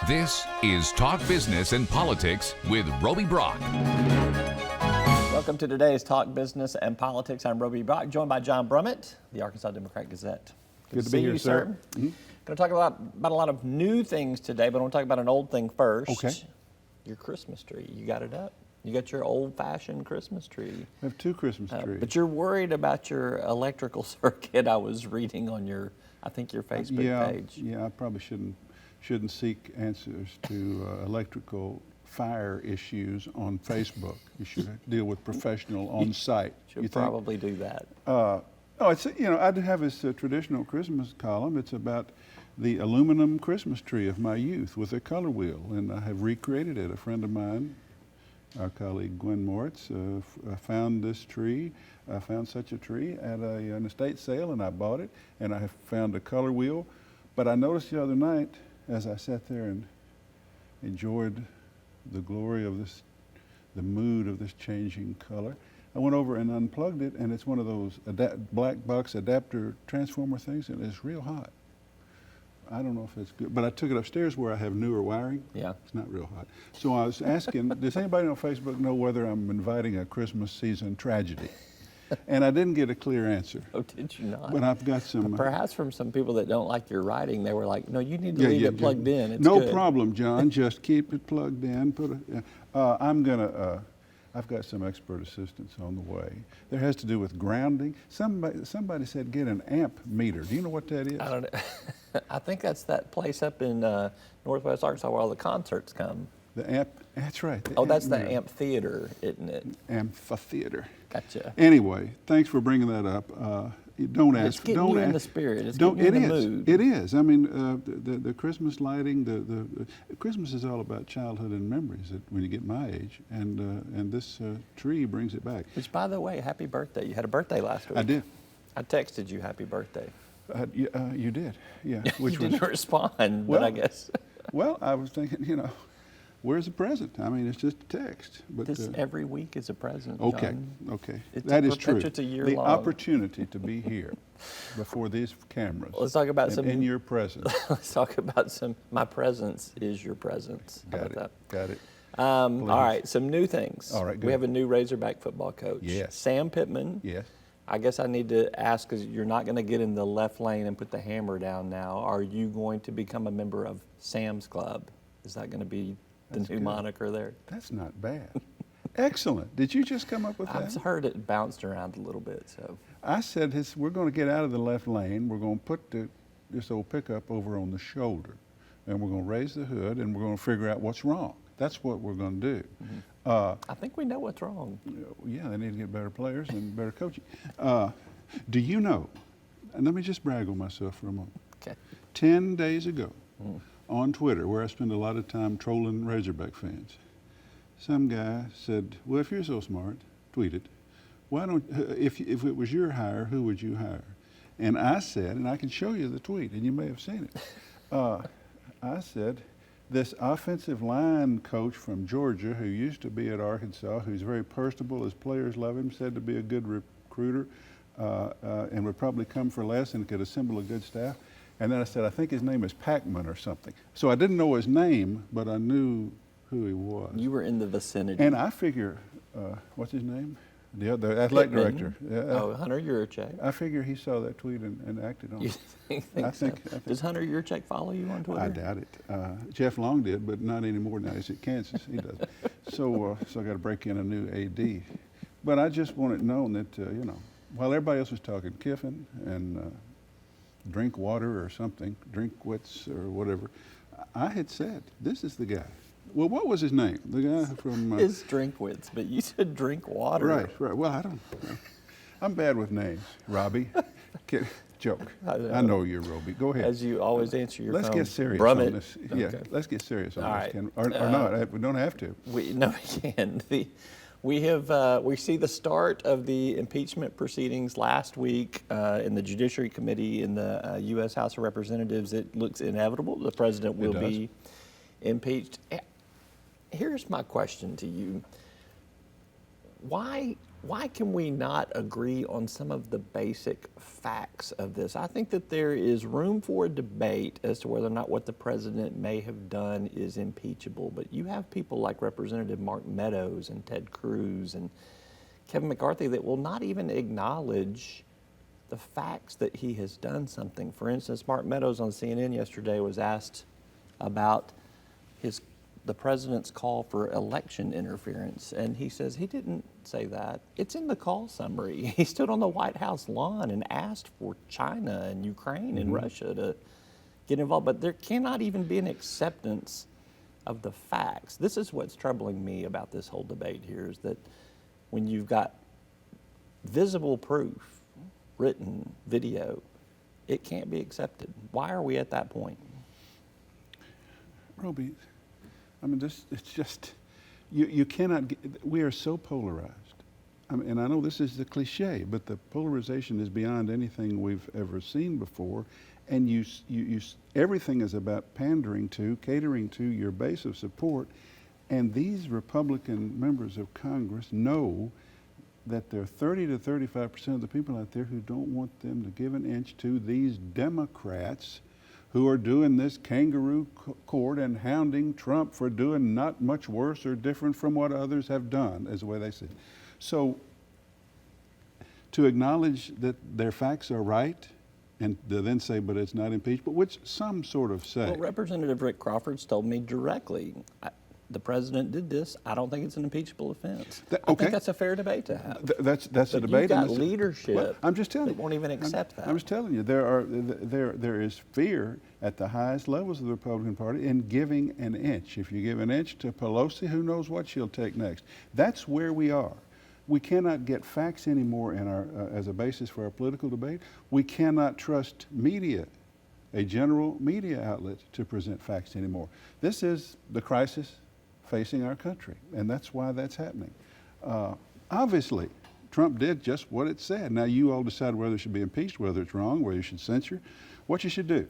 This is Talk Business and Politics with Roby Brock. Welcome to today's Talk Business and Politics. I'm Roby Brock, joined by John Brummett, the Arkansas Democrat-Gazette. Good to be here, sir. Mm-hmm. Going to talk about a lot of new things today, but I want to talk about an old thing first. Okay. Your Christmas tree. You got it up. You got your old-fashioned Christmas tree. I have two Christmas trees. But you're worried about your electrical circuit. I was reading on your Facebook page. Yeah, I probably shouldn't seek answers to electrical fire issues on Facebook. You should deal with professional on site. Should probably do that. It's I have this traditional Christmas column. It's about the aluminum Christmas tree of my youth with a color wheel, and I have recreated it. A friend of mine, our colleague Gwen Moritz, found this tree. I found such a tree at an estate sale, and I bought it, and I have found a color wheel. But I noticed the other night, as I sat there and enjoyed the glory of this, the mood of this changing color, I went over and unplugged it, and it's one of those black box adapter transformer things, and it's real hot. I don't know if it's good, but I took it upstairs where I have newer wiring. Yeah. It's not real hot. So I was asking, does anybody on Facebook know whether I'm inviting a Christmas season tragedy? And I didn't get a clear answer. Oh, did you not? But I've got some. Perhaps from some people that don't like your writing, they were like, no, you need to leave it plugged in. It's no good. problem, John. Just keep it plugged in. I've got some expert assistance on the way. There has to do with grounding. Somebody said get an amp meter. Do you know what that is? I don't know. I think that's that place up in Northwest Arkansas where all the concerts come. The amp, that's right. That's the amphitheater, isn't it? Amphitheater. Gotcha. Anyway, thanks for bringing that up. Don't ask. It's getting you in the spirit. It's don't. getting you in the mood. It is. I mean, the Christmas lighting. The Christmas is all about childhood and memories. When you get my age, and this tree brings it back. Which, by the way, happy birthday! You had a birthday last week. I did. I texted you happy birthday. You did. Yeah. Which you didn't respond, but I guess. Well, I was thinking, where's the present? I mean, it's just a text. But this every week is a present. Okay, John. okay. That is true. It's a year the long. Opportunity to be here before these cameras. Let's talk about some in your presence. Let's talk about some. My presence is your presence. Got it. Got it. All right, some new things. All right, good. We have a new Razorback football coach. Yes. Sam Pittman. Yes. I guess I need to ask, because you're not going to get in the left lane and put the hammer down now. Are you going to become a member of Sam's Club? Is that going to be the new moniker there? That's not bad. Excellent. Did you just come up with that? I've heard it bounced around a little bit. So I said we're going to get out of the left lane. We're going to put this old pickup over on the shoulder, and we're going to raise the hood, and we're going to figure out what's wrong. That's what we're going to do. Mm-hmm. I think we know what's wrong. Yeah, they need to get better players and better coaching. Do you know, and let me just brag on myself for a moment. Okay. 10 days ago, on Twitter, where I spend a lot of time trolling Razorback fans, some guy said, well, if you're so smart, tweet it. Why don't, if it was your hire, who would you hire? And I said, and I can show you the tweet, and you may have seen it. I said, this offensive line coach from Georgia who used to be at Arkansas, who's very personable, his players love him, said to be a good recruiter, and would probably come for less and could assemble a good staff. And then I said, I think his name is Pac-Man or something. So I didn't know his name, but I knew who he was. You were in the vicinity. And I figure, what's his name? The athletic director. Hunter Yurachek. I figure he saw that tweet and acted on it. I think. Does Hunter Yurachek follow you on Twitter? I doubt it. Jeff Long did, but not anymore now. He's at Kansas. He does. So I got to break in a new AD. But I just want it known that, while everybody else was talking Kiffin and drink water or something, Drinkwitz or whatever, I had said, this is the guy. Well, what was his name? The guy from... It's Drinkwitz, but you said drink water. Right. Well, I don't know. I'm bad with names, Robbie. Joke. I know you're Roby. Go ahead. As you always answer your phone. Let's get serious Brummett. on this. Yeah, let's get serious on this. Right. Or not. We don't have to. We can. We see the start of the impeachment proceedings last week in the Judiciary Committee in the U.S. House of Representatives. It looks inevitable. The president will be impeached. Here's my question to you. Why Why can we not agree on some of the basic facts of this? I think that there is room for a debate as to whether or not what the president may have done is impeachable. But you have people like Representative Mark Meadows and Ted Cruz and Kevin McCarthy that will not even acknowledge the facts that he has done something. For instance, Mark Meadows on CNN yesterday was asked about the president's call for election interference, and he says he didn't say that. It's in the call summary. He stood on the White House lawn and asked for China and Ukraine and Russia to get involved, but there cannot even be an acceptance of the facts. This is what's troubling me about this whole debate here, is that when you've got visible proof, written, video, it can't be accepted. Why are we at that point? Roby, I mean, it's just, you cannot, we are so polarized. I mean, and I know this is the cliche, but the polarization is beyond anything we've ever seen before. And everything is about pandering to, catering to your base of support. And these Republican members of Congress know that there are 30 to 35% of the people out there who don't want them to give an inch to these Democrats who are doing this kangaroo court and hounding Trump for doing not much worse or different from what others have done, is the way they see it. So to acknowledge that their facts are right and to then say, but it's not impeachable, which some sort of say. Well, Representative Rick Crawford's told me directly, the president did this. I don't think it's an impeachable offense. I think that's a fair debate to have. That's a debate. You've got leadership. Well, I'm just telling you, that won't even accept that. I'm just telling you, there is fear at the highest levels of the Republican Party in giving an inch. If you give an inch to Pelosi, who knows what she'll take next? That's where we are. We cannot get facts anymore in our as a basis for our political debate. We cannot trust media, a general media outlet, to present facts anymore. This is the crisis facing our country, and that's why that's happening. Obviously, Trump did just what it said. Now, you all decide whether it should be impeached, whether it's wrong, whether you should censure, what you should do.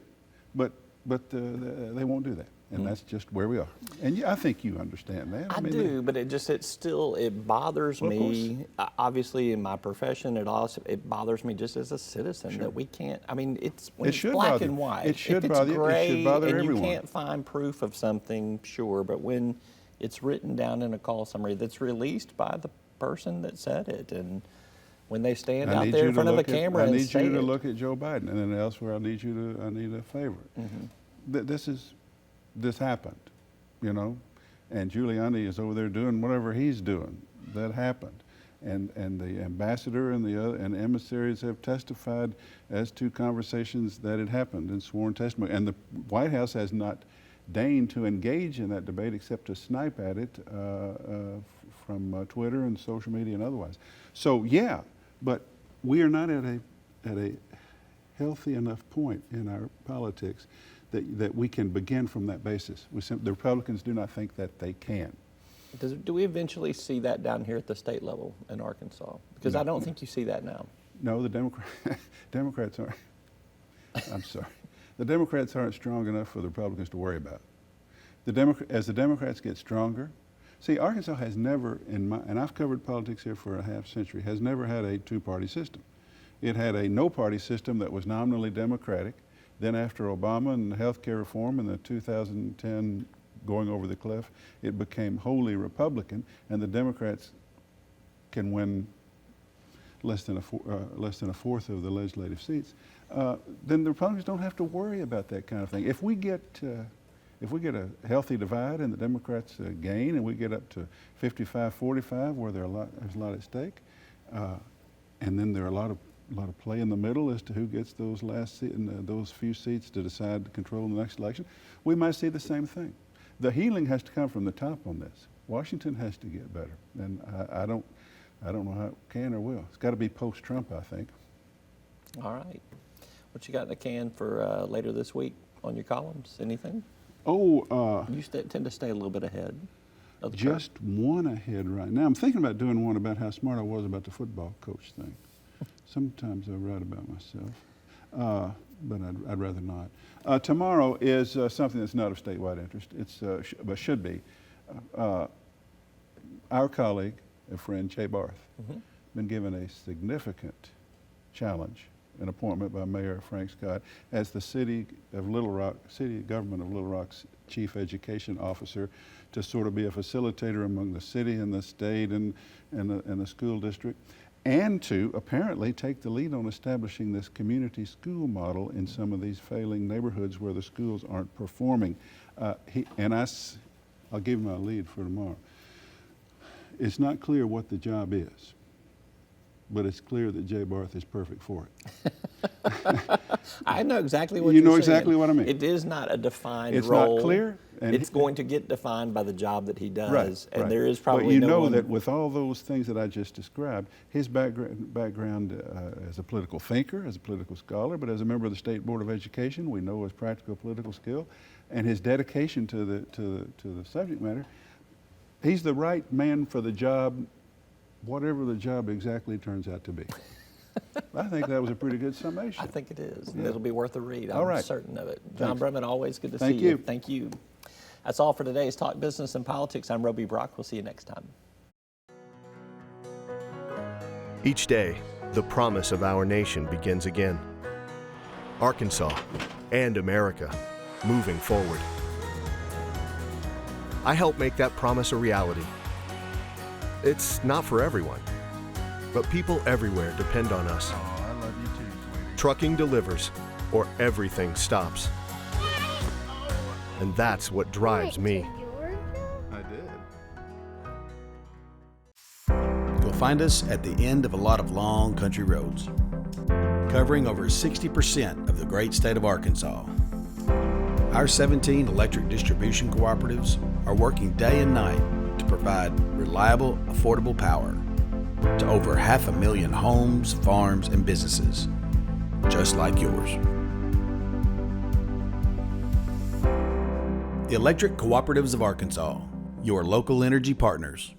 But they won't do that, and that's just where we are. And I think you understand that. I do, but it bothers me. Obviously, in my profession, it bothers me just as a citizen that we can't. I mean, it's black and white. It should if it's bother gray you. It should bother and everyone. You can't find proof of something, sure, but when it's written down in a call summary that's released by the person that said it, and when they stand out there in front of a camera and say it. I need you to look at Joe Biden, and then elsewhere I need a favor. This happened, you know, and Giuliani is over there doing whatever he's doing. That happened, and the ambassador and emissaries have testified as to conversations that had happened in sworn testimony, and the White House has not deigned to engage in that debate except to snipe at it from Twitter and social media and otherwise. So yeah, but we are not at a healthy enough point in our politics that we can begin from that basis. The Republicans do not think that they can. Do we eventually see that down here at the state level in Arkansas? Because I don't think you see that now. No, the Democrats aren't. I'm sorry. The Democrats aren't strong enough for the Republicans to worry about. As the Democrats get stronger, see, Arkansas has never, and I've covered politics here for a half century, has never had a two-party system. It had a no-party system that was nominally Democratic. Then after Obama and health care reform in the 2010 going over the cliff, it became wholly Republican, and the Democrats can win less than a fourth of the legislative seats. Then the Republicans don't have to worry about that kind of thing. If we get a healthy divide and the Democrats gain, and we get up to 55-45, where there's a lot at stake, and then there are a lot of play in the middle as to who gets those those few seats to decide to control the next election, we might see the same thing. The healing has to come from the top on this. Washington has to get better, and I don't know how it can or will. It's got to be post-Trump, I think. All right. What you got in the can for later this week on your columns? Anything? You tend to stay a little bit ahead of the just curve. One ahead right now. I'm thinking about doing one about how smart I was about the football coach thing. Sometimes I write about myself, but I'd rather not. Tomorrow is something that's not of statewide interest. It's but should be. Our colleague, a friend, Jay Barth, been given a significant challenge, an appointment by Mayor Frank Scott as the City Government of Little Rock's Chief Education Officer, to sort of be a facilitator among the city and the state and the school district, and to apparently take the lead on establishing this community school model in some of these failing neighborhoods where the schools aren't performing. I'll give him a lead for tomorrow. It's not clear what the job is, but it's clear that Jay Barth is perfect for it. I know exactly what you you're know saying. exactly what I mean. It is not a defined It's role. not clear. And it's going to get defined by the job that he does. Right, and right. there is probably but you no know one. that with all those things that I just described, his background as a political thinker, as a political scholar, but as a member of the State Board of Education, we know his practical political skill, and his dedication to the subject matter, he's the right man for the job, whatever the job exactly turns out to be. I think that was a pretty good summation. I think it is. Yeah. It'll be worth a read. All I'm right. certain of it. John Thanks. Brummett, always good to Thank see you. you. Thank you. That's all for today's Talk Business and Politics. I'm Roby Brock. We'll see you next time. Each day, the promise of our nation begins again. Arkansas and America moving forward. I help make that promise a reality. It's not for everyone, but people everywhere depend on us. Oh, I love you too, sweetie. Trucking delivers, or everything stops. And that's what drives me. I did. You'll find us at the end of a lot of long country roads, covering over 60% of the great state of Arkansas. Our 17 electric distribution cooperatives are working day and night to provide reliable, affordable power to over 500,000 homes, farms, and businesses, just like yours. The Electric Cooperatives of Arkansas, your local energy partners.